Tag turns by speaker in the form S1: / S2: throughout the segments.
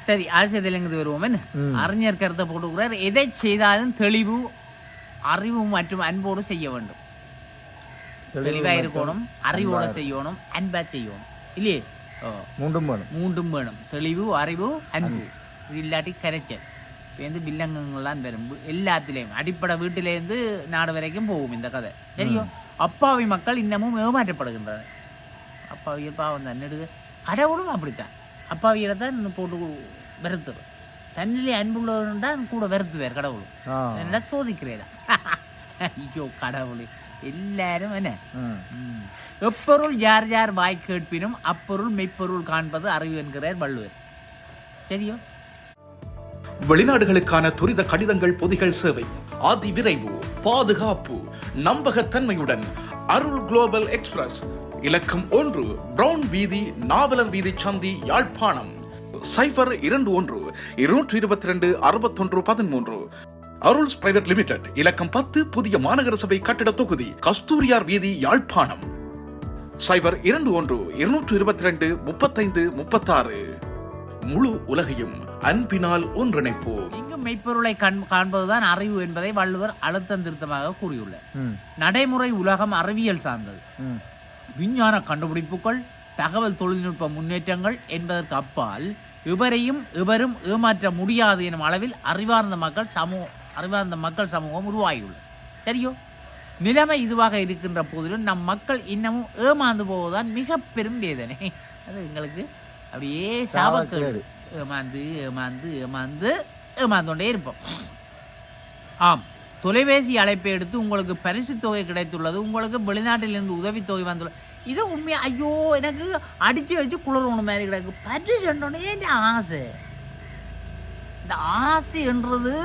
S1: சரி, ஆசிரியத்திலிருந்து வருவோம். என்ன அறிஞர் கருத்தை போட்டுக்கிறார், எதை செய்தாலும் தெளிவு, அறிவு மற்றும் அன்போடு செய்ய வேண்டும். தெளிவா இருக்கணும், அறிவோட செய்யணும், அன்பா செய்யணும். இல்லையே? மூன்றும் வேணும். தெளிவு, அறிவு, அன்பு. இது இல்லாட்டி கரைச்சல் வந்து வில்லங்கங்கள்லாம் வரும். எல்லாத்திலையும் அடிப்படை வீட்டிலேருந்து நாடு வரைக்கும் போகும் இந்த கதை. சரியோ? அப்பாவி மக்கள் இன்னமும் ஏமாற்றப்படுகின்றனர். அப்பாவியல் பாவம் தான். நெடுது கடவுளும் அப்படித்தான். அப்பாவியலை தான் போட்டு வெறுத்துரு. தன்னிலே அன்புள்ளவன் தான் கூட வெறுத்துவார் கடவுளும். என்ன சோதிக்கிறேதா? ஐயோ கடவுளே, எல்லாரும் என்ன எப்பொருள் யார் யார் வாய் கேட்பினும் அப்பொருள் மெய்ப்பொருள் காண்பது அறிவு என்கிறார் வள்ளுவர். சரியோ?
S2: வெளிநாடுகளுக்கான துரித கடிதங்கள் பொதிகள் சேவை, அதி விரைவு, பாதுகாப்பு, நம்பகத்தன்மையுடன் அருள் குளோபல் எக்ஸ்பிரஸ், இலக்கம் 1, பிரவுன் வீதி, நாவலர் வீதி சந்தி, யாழ்ப்பாணம். 0121-222-6113. அருள்ஸ் பிரைவேட் லிமிடெட், இலக்கம் 10, புதிய மாநகர சபை கட்டிட தொகுதி, கஸ்தூரியார் வீதி, யாழ்ப்பாணம். 0121-222-3536. முழு உலகையும் அன்பினால் ஒன்றிணைப்போம்.
S1: இங்கும் மெய்ப்பொருளை காண்பதுதான் அறிவு என்பதை வள்ளுவர் அழுத்தம் திருத்தமாக கூறியுள்ளார். நடைமுறை உலகம் அறிவியல் சார்ந்தது. விஞ்ஞான கண்டுபிடிப்புகள், தகவல் தொழில்நுட்ப முன்னேற்றங்கள் என்பதற்கு அப்பால் எவரும் ஏமாற்ற முடியாது எனும் அளவில் அறிவார்ந்த மக்கள் சமூகம் உருவாகியுள்ளது. சரியோ? நிலைமை இதுவாக இருக்கின்ற போதிலும் நம் மக்கள் இன்னமும் ஏமாந்து போவதுதான் மிக பெரும் வேதனை. அது எங்களுக்கு அப்படியே சாபக்கேடு. ஏமாந்தோண்டே இருப்போம். ஆம், தொலைபேசி அழைப்பை எடுத்து உங்களுக்கு பரிசு தொகை கிடைத்துள்ளது, உங்களுக்கு வெளிநாட்டிலிருந்து உதவித்தொகை வந்துள்ளது. இது உண்மையா? ஐயோ, எனக்கு அடிச்சு வச்சு குளிர் மாதிரி கிடக்கு. பரிசு சொன்னோடனே இந்த ஆசை, இந்த ஆசை என்றது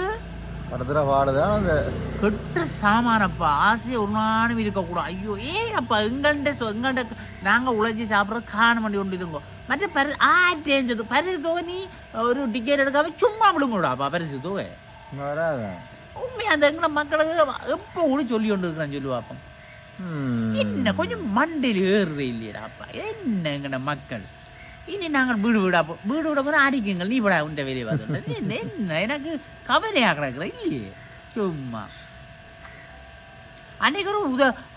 S1: கெட்ட சாமானப்பா. ஆசையை ஒரு நாளும் இருக்கக்கூடாது. ஐயோ, அப்பா எங்கள்கிட்ட நாங்கள் உழைச்சி சாப்பிட்றது காண பண்ணி கொண்டு இருக்கோம். மற்ற பரிசு பரிசு தொகை நீ ஒரு டிக்கெட் எடுக்காம சும்மா விடுங்கூடாப்பா. பரிசு தொகை உண்மையா அந்த எங்களை மக்களுக்கு எப்போ கூட சொல்லி கொண்டு இருக்கிறான்னு சொல்லுவாப்பா. என்ன கொஞ்சம் மண்டையில் ஏறுறே இல்லையாப்பா? என்ன எங்கட மக்கள் இனி நாங்கள் வீடு விட போகிற அடிக்குங்கள், நீ விடா உண்ட வெளியே பார்த்து. என்ன எனக்கு கவலையாக கிடக்குற இல்லையே? சும்மா அன்னைக்கு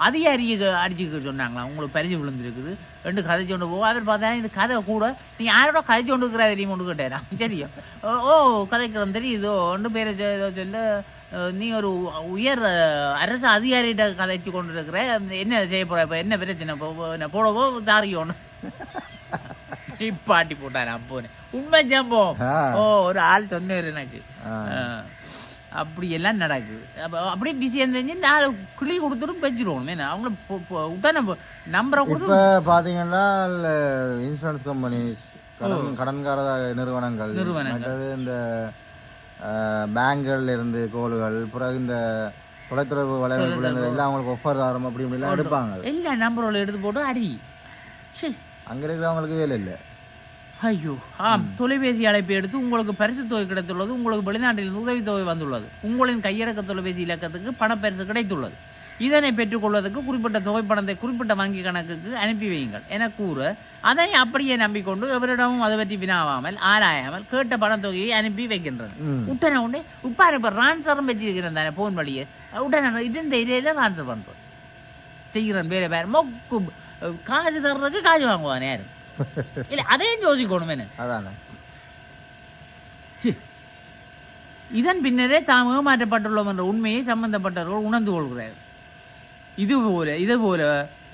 S1: அதிகாரியை அடிச்சுக்க சொன்னாங்களா, உங்களுக்கு பரிசு விழுந்துருக்குது 2 கதை கொண்டு போவோம். அவர் பார்த்தா இந்த கதை கூட நீ யாரோட கதை கொண்டு இருக்கிறா தெரியும் கொண்டு கேட்டேன். சரியா? ஓ கதைக்கிறோம் தெரியுதோ ஒன்று பேரை சொல்ல, நீ ஒரு உயர் அரசு அதிகாரிகிட்ட கதைச்சு கொண்டு இருக்கிற, என்ன செய்ய போற, இப்போ என்ன பிரச்சனை, போடவோ தாரியோன்னு பாட்டி போட்டான். அப்போன்னு உண்மை ஜம்பம். ஓ ஒரு ஆள் சொன்னார் எனக்கு. அப்படி எல்லாம் நடக்குது. அப்படியே பிஸியாக இருந்துச்சு, நான் கிளி கொடுத்துட்டும் பெஞ்சிருவோம். அவங்கள விட்டான நம்பரை கொடுத்து
S3: பார்த்தீங்கன்னா இன்சூரன்ஸ் கம்பெனிஸ், கடன்கார நிறுவனங்கள், இந்த பேங்குகள்ல இருந்து கோல்கள், பிறகு இந்த தொலைத்தொடர்பு வலைவமைப்புல எல்லாம் அவங்களுக்கு ஒஃபர் ஆகும் அப்படி இப்படிலாம் எடுப்பாங்க.
S1: எல்லா நம்பரோட எடுத்து போட்டு அடி.
S3: அங்கே இருக்கிறவங்களுக்கு வேலை இல்லை.
S1: ஐயோ, ஆம், தொலைபேசி அழைப்பை எடுத்து உங்களுக்கு பரிசு தொகை கிடைத்துள்ளது, உங்களுக்கு வெளிநாட்டில் உதவித்தொகை வந்துள்ளது, உங்களின் கையடக்க தொலைபேசி இலக்கத்துக்கு பணப்பரிசு கிடைத்துள்ளது, இதனை பெற்றுக்கொள்வதற்கு குறிப்பிட்ட தொகை பணத்தை குறிப்பிட்ட வங்கி கணக்குக்கு அனுப்பி வையுங்கள் என கூற, அதனை அப்படியே நம்பிக்கொண்டு எவரிடமும் அதை பற்றி வினாவாமல் ஆராயாமல் கேட்ட பணத்தொகையை அனுப்பி வைக்கின்றது. உடனே உடனே உப்பாரு இப்போ ரான்சரும் வச்சிருக்கிறேன் தானே போன் வழியே, உடனே இந்த ஏரியால ரான்சர் பண்ணுறோம் செய்கிறேன். வேற வேற மொக்கு காசு தர்றதுக்கு காசு வாங்குவானே யாரு இல்லை, அதையும் யோசிக்கணும். என்ன அதானே? இதன் பின்னரே தாம் ஏமாற்றப்பட்டுள்ளோம் என்ற உண்மையை சம்பந்தப்பட்டவர்கள் உணர்ந்து கொள்கிறார். இதுபோல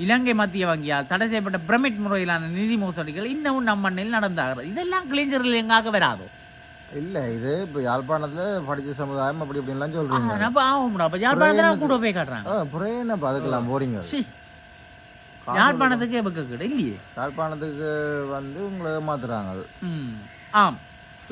S1: இலங்கை மத்திய வங்கியால் தடை செய்யப்பட்ட பிரமிட் முறையிலான நிதி மோசடிகள் இன்னமும் நம் மண்ணில் நடந்தாகிறது. இதெல்லாம் கிளிஞ்சர்கள் எங்காக வராதோ?
S3: இல்ல, இது இப்போ யாழ்ப்பாணத்தில் படித்த சமுதாயம் அப்படி இப்படின்லாம் சொல்றீங்க.
S1: யாழ்ப்பாணத்தில் கூட போய் காட்டுறாங்க.
S3: புரியப்பா, அதுக்கெல்லாம் போறீங்க.
S1: யாழ்ப்பாணத்துக்கு எவ்வளவு இல்லையே,
S3: யாழ்ப்பாணத்துக்கு வந்து உங்களை மாத்துறாங்க.
S1: ஆம்,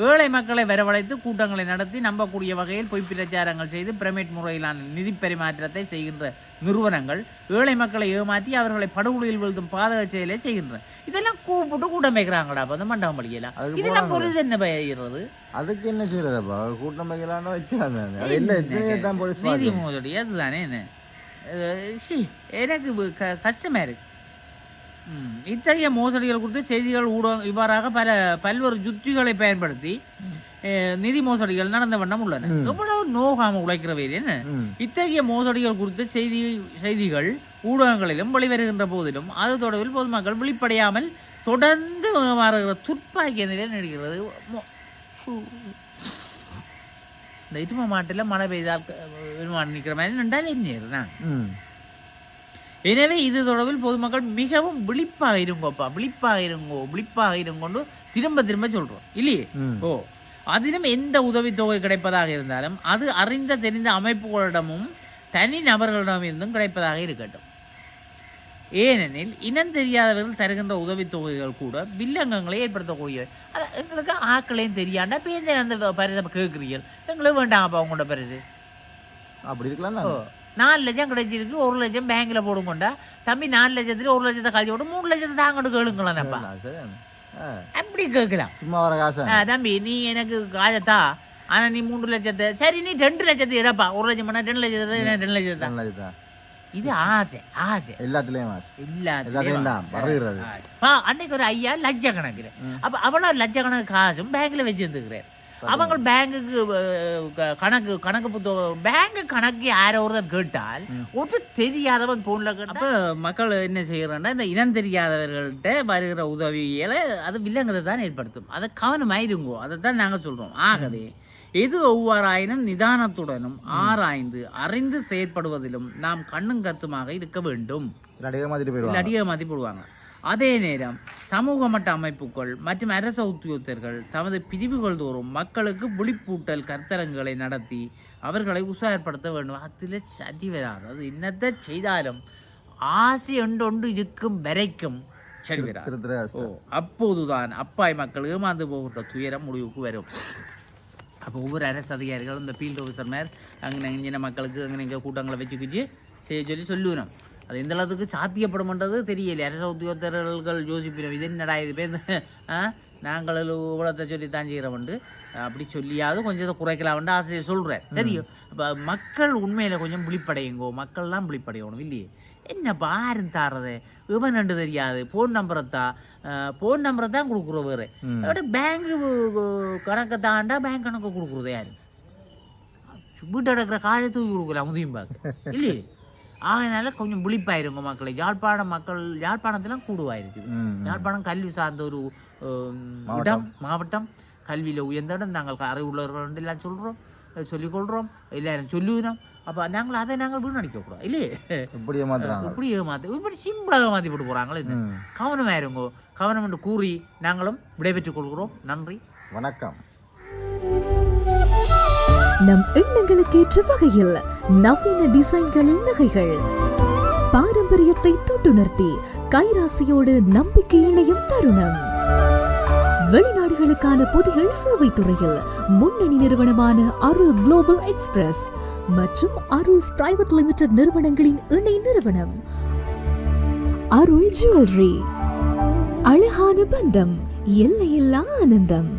S1: ஏழை மக்களை வரவழைத்து கூட்டங்களை நடத்தி நம்பக்கூடிய வகையில் பொய் பிரச்சாரங்கள் செய்து பிரமிட் முறையிலான நிதி பரிமாற்றத்தை செய்கின்ற நிறுவனங்கள் ஏழை மக்களை ஏமாற்றி அவர்களை படுகொலையில் வீழ்த்தும் பாதக செயலை செய்கின்றன. இதெல்லாம் கூப்பிட்டு கூட்டம் வைக்கிறாங்கடா. அப்ப அந்த மண்டபம் படிக்கலாம். இதெல்லாம் போலீஸ் என்ன பயிர்றது?
S3: அதுக்கு என்ன செய்யறதப்பா? கூட்டம் வைக்கலான்னு வச்சாங்க.
S1: நீதி மோசடி அதுதானே. என்ன எனக்கு கஷ்டமா இருக்கு. இத்தகைய மோசடிகள் குறித்து செய்திகள் ஊடகம் இவ்வாறாக பல்வேறு யுக்திகளை பயன்படுத்தி நிதி மோசடிகள் நடந்த வண்ணம் உள்ளன. எவ்வளவு நோகாம உழைக்கிறவை என்ன. இத்தகைய மோசடிகள் குறித்து செய்திகள் ஊடகங்களிலும் வெளிவருகின்ற போதிலும் அது தொடர்பில் பொதுமக்கள் விழிப்படையாமல் தொடர்ந்து மாறுகிற துப்பாக்கிய நிலையில் நடிக்கிறது. இந்த இட்டும மாட்டில் மழை பெய்தால் நிற்கிற மாதிரி நின்றால் என்ன. எனவே இது தொடர்பில் பொதுமக்கள் மிகவும் விழிப்பாக இருங்கோண்டு திரும்ப திரும்ப சொல்றோம் இல்லையே. அதிலும் எந்த உதவித்தொகை கிடைப்பதாக இருந்தாலும் அது அறிந்த தெரிந்த அமைப்புகளிடமும் தனி நபர்களிடம் இருந்தும் கிடைப்பதாக இருக்கட்டும். ஏனெனில் இனம் தெரியாதவர்கள் தருகின்ற உதவித்தொகைகள் கூட வில்லங்கங்களை ஏற்படுத்தக்கூடியவை. அது எங்களுக்கு ஆக்களையும் தெரியாண்டா பேருந்து அந்த பரிசை கேட்குறீர்கள், எங்களுக்கு வேண்டாங்கப்பா உங்களோட பரிசு
S3: அப்படி இருக்கலாம்.
S1: 4 லட்சம் கிடைச்சிருக்கு, 1 லட்சம் பேங்க்ல போடுங்கொண்டா தம்பி 4 லட்சத்துல 1 லட்சத்தை கழிச்சு போட்டு 3 லட்சத்தை தாங்கட்டு கேளுங்களாப்பா. அப்படி கேட்கலாம்.
S3: சும்மா வர காசு
S1: தம்பி நீ எனக்கு காசத்தா, ஆனா நீ 3 லட்சத்தை சரி நீ 2 லட்சத்தை இடப்பா, 1 லட்சம் பண்ணா 2 லட்சத்தை 2 லட்சத்தை. இது ஆசை எல்லாத்துலயும் அன்னைக்கு ஒரு ஐயா லட்சக்கணக்கு. அப்ப அவ்வளவு லட்சக்கணக்கு காசும் பேங்க்ல வச்சிருந்துக்கிறேன். அவங்க பேங்குக்கு கணக்கு புத்தகம் பேங்க் கணக்கு யாரோ ஒருத்தர் கேட்டால் ஒட்டு தெரியாதவன் போன்ல கேட்டா அப்ப மக்கள் என்ன செய்யறாங்கன்னா இந்த இனம் தெரியாதவர்கள்ட்ட வருகிற உதவிகளை அது வில்லங்கத்தை தான் ஏற்படுத்தும். அதை கவனமாயிருங்கோ, அதை தான் நாங்க சொல்றோம். ஆகவே எது ஒவ்வாறாயினும் நிதானத்துடனும் ஆராய்ந்து அறிந்து செயற்படுவதிலும் நாம் கண்ணும் கருத்துமாக இருக்க வேண்டும். அடிய மாத்தி போடுவாங்க. அதே நேரம் சமூக மட்ட அமைப்புகள் மற்றும் அரச உத்தியோகத்தர்கள் தமது பிரிவுகள் தோறும் மக்களுக்கு விழிப்பூட்டல் கருத்தரங்குகளை நடத்தி அவர்களை உற்சாகப்படுத்த வேண்டும். அதில் சரி வராது. அது என்னத்தை செய்தாலும் ஆசை ஒன்று இருக்கும் வரைக்கும் சரி வராது. அப்போதுதான் அப்பாய் மக்கள் ஏமாந்து போகின்ற துயரம் முடிவுக்கு வரும். அப்போ ஒவ்வொரு அரசு அதிகாரிகளும் இந்த ஃபீல்டு ஆஃபீஸர் மேல் அங்கே மக்களுக்கு அங்கே கூட்டங்களை வச்சுக்கிச்சு செய்ய சொல்லணும். அது எந்த அளவுக்கு சாத்தியப்படும்ன்றது தெரியல. அரச உத்தியோகத்தர்கள் யோசிப்பினோம், இது என்னடா இது பேர் நாங்கள் இவ்வளோத்தை சொல்லி தான் செய்கிறவண்டு அப்படி சொல்லியாவது கொஞ்சம் குறைக்கலாம்னு ஆசிரியர் சொல்கிறேன். தெரியும். இப்போ மக்கள் உண்மையில் கொஞ்சம் விழிப்படையுங்கோ, மக்கள்லாம் விழிப்படையணும் இல்லையே. என்னப்பா யாரும் தாரது இவன் நண்டு தெரியாது, ஃபோன் நம்பரை தான் கொடுக்குறோம். வேறு பேங்க் கணக்கை தாண்டா பேங்க் கணக்கை கொடுக்குறது யாரு? வீட்டு அடக்கிற காசை தூக்கி கொடுக்கலாம் உதவியும் பார்க்க இல்லையே. அதனால கொஞ்சம் விழிப்பாயிருங்க மக்களை. யாழ்ப்பாணத்திலாம் கூடுவாயிருக்குது. யாழ்ப்பாணம் கல்வி சார்ந்த ஒரு இடம், மாவட்டம், கல்வியில் உயர்ந்த இடம். நாங்கள் அறிவுள்ளவர்கள் எல்லாம் சொல்லிக்கொள்கிறோம், எல்லாரும் சொல்லுவோம். அப்போ நாங்கள் வீணடிக்கக்கூடாது இல்லையே. இப்படி சிம்பிளாக மாற்றி போட்டு போகிறாங்களே. கவனமாயிருங்கோ. கவனம் என்று கூறி நாங்களும் விடைபெற்றுக் கொள்கிறோம். நன்றி,
S3: வணக்கம்.
S4: நம் எண்ணங்களுக்கு ஏற்ற வகையில் நவீன டிசைன்களின் நகைகள், பாரம்பரியத்தை தொட்டுணர்த்தி கைராசியோடு நம்பிக்கை இணையும் தருணம். வெளிநாடுகளுக்கான பொதிகள் சேவை துறையில் முன்னணி நிறுவனமான அருள் குளோபல் எக்ஸ்பிரஸ் மற்றும் அருள் பிரைவேட் லிமிடெட் நிறுவனங்களின் இணை நிறுவனம் அருள் ஜுவல்லரி. அழகான பந்தம், எல்லையில்லா ஆனந்தம்.